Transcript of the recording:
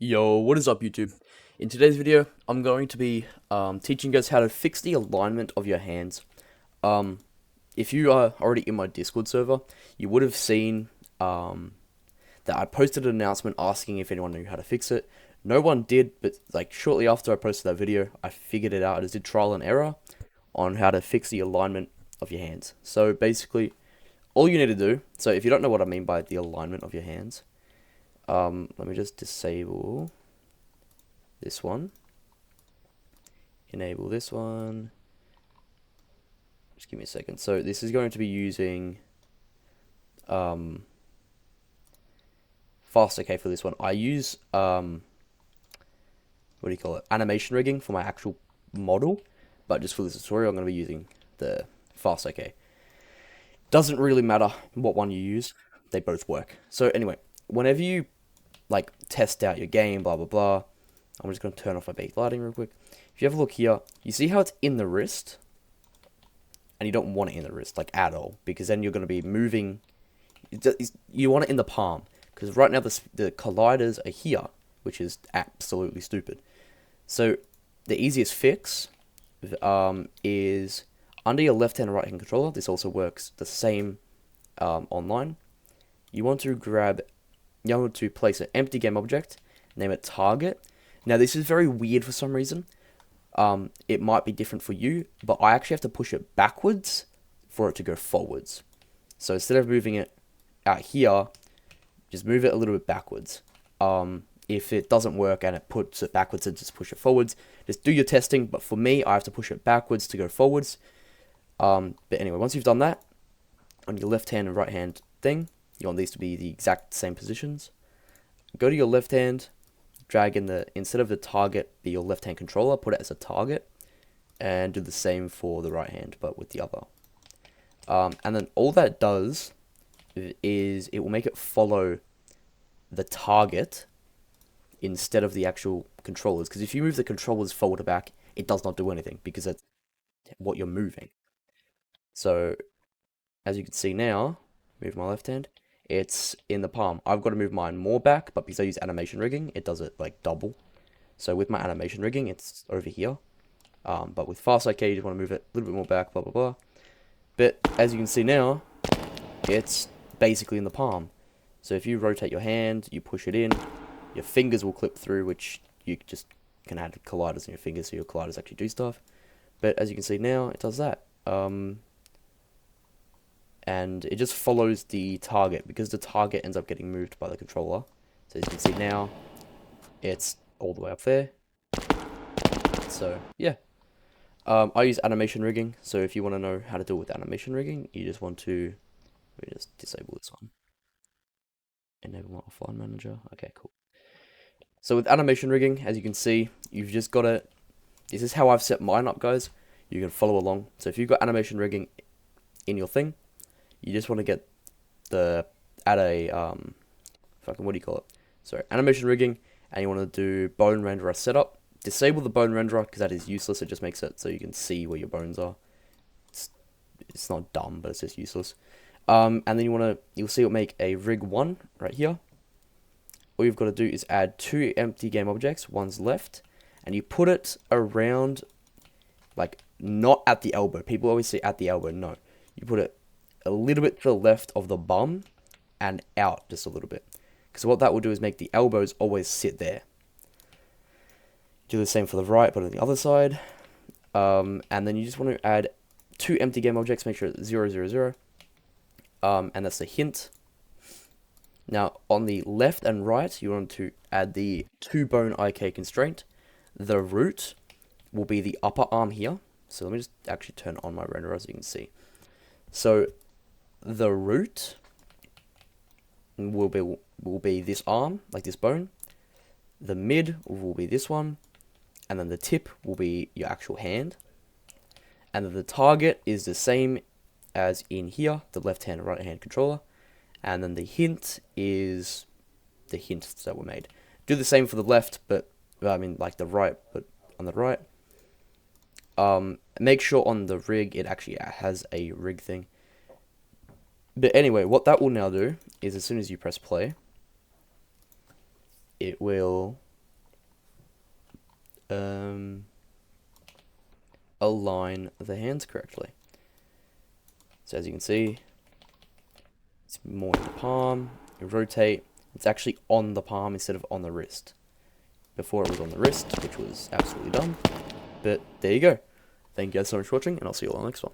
Yo, what is up YouTube? In today's video, I'm going to be teaching you guys how to fix the alignment of your hands. Um, if you are already in my Discord server, you would have seen that I posted an announcement asking if anyone knew how to fix it. No one did, but like shortly after I posted that video, I figured it out. I just did trial and error on how to fix the alignment of your hands. So basically, all you need to do, so if you don't know what I mean by the alignment of your hands, let me just disable this one, enable this one. Just give me a second. So this is going to be using fast okay for this one. I use what do you call it? Animation rigging for my actual model, but just for this tutorial, I'm going to be using the fast okay. Doesn't really matter what one you use; they both work. So anyway, whenever you like test out your game, blah blah blah. I'm just going to turn off my baked lighting real quick. If you have a look here, you see how it's in the wrist? And you don't want it in the wrist, like, at all. Because then you're going to be moving... You want it in the palm. Because right now the colliders are here, which is absolutely stupid. So, the easiest fix is under your left hand and right hand controller. This also works the same online. You want to place an empty game object, name it target. Now, this is very weird for some reason. It might be different for you, but I actually have to push it backwards for it to go forwards. So instead of moving it out here, just move it a little bit backwards. If it doesn't work and it puts it backwards and just push it forwards, just do your testing. But for me, I have to push it backwards to go forwards. But anyway, once you've done that, on your left hand and right hand thing, you want these to be the exact same positions. Go to your left hand, drag in instead of the target be your left hand controller, put it as a target, and do the same for the right hand, but with the other. And then all that does is it will make it follow the target instead of the actual controllers. Because if you move the controllers forward or back, it does not do anything because it's what you're moving. So as you can see now, move my left hand, it's in the palm. I've got to move mine more back, but because I use animation rigging, it does it like double. So with my animation rigging, it's over here. But with fast IK, you just want to move it a little bit more back, blah, blah, blah. But as you can see now, it's basically in the palm. So if you rotate your hand, you push it in, your fingers will clip through, which you just can add colliders in your fingers so your colliders actually do stuff. But as you can see now, it does that. And it just follows the target because the target ends up getting moved by the controller. So as you can see now, it's all the way up there. So yeah, I use animation rigging. So if you want to know how to do it with animation rigging, you just want to let me just disable this one. Enable my offline manager. Okay, cool. So with animation rigging, as you can see, you've just got to. This is how I've set mine up, guys. You can follow along. So if you've got animation rigging in your thing, you just want to get what do you call it? Sorry, animation rigging, and you want to do bone renderer setup. Disable the bone renderer because that is useless. It just makes it so you can see where your bones are. It's not dumb, but it's just useless. And then you'll see it make a rig 1 right here. All you've got to do is add 2 empty game objects, one's left, and you put it around, like, not at the elbow. People always say at the elbow. No, you put it a little bit to the left of the bum and out just a little bit. Because what that will do is make the elbows always sit there. Do the same for the right, but on the other side. And then you just want to add 2 empty game objects, make sure it's 0, 0, 0. And that's the hint. Now, on the left and right, you want to add the 2 bone IK constraint. The root will be the upper arm here. So let me just actually turn on my renderer so you can see. So the root will be this arm, like this bone. The mid will be this one, and then the tip will be your actual hand. And then the target is the same as in here, the left hand and right hand controller. And then the hint is the hints that were made. Do the same for the left, but I mean like the right, but on the right. Make sure on the rig it actually has a rig thing. But anyway, what that will now do is as soon as you press play, it will align the hands correctly. So as you can see, it's more in the palm. You rotate. It's actually on the palm instead of on the wrist. Before it was on the wrist, which was absolutely dumb. But there you go. Thank you guys so much for watching, and I'll see you all on the next one.